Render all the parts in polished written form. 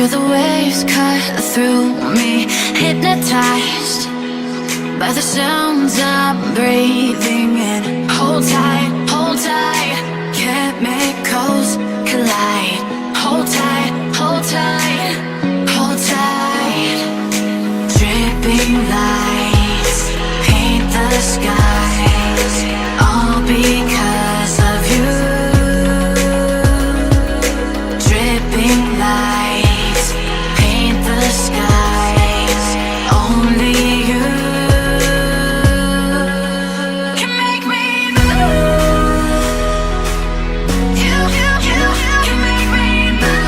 Feel the waves cut through me, hypnotized by the sounds I'm breathing in. Hold tight, chemicals collide. Hold tight, hold tight, hold tight. Dripping lights paint the skies, all because of you. Dripping lights paint the skies, only you can make me move. You can make me move.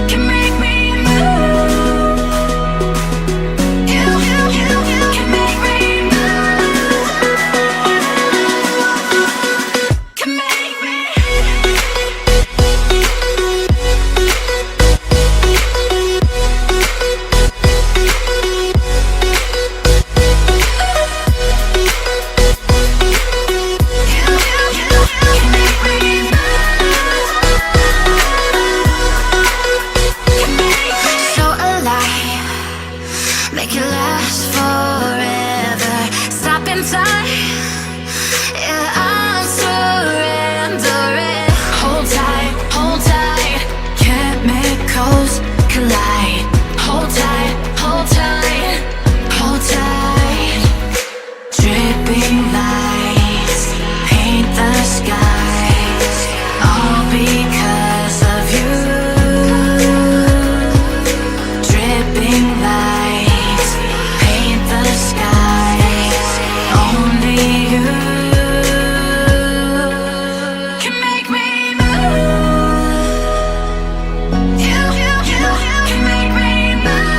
Can make me move. You can make me move. Can make me. So alive, make it last forever. Stop in time, yeah, I'm surrendering. Hold tight, chemicals collide. Hold tight, hold tight, hold tight. Dripping lights paint the skies, all because of you. Dripping lights paint the skies, only you can make me move. You can make me move.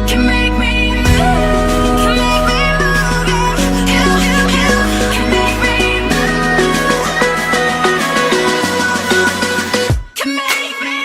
Can make me move. Can make me move. You can make me move. Can make me.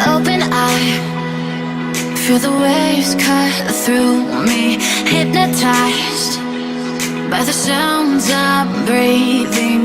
Open eye, feel the waves cut through me, hypnotized by the sounds I'm breathing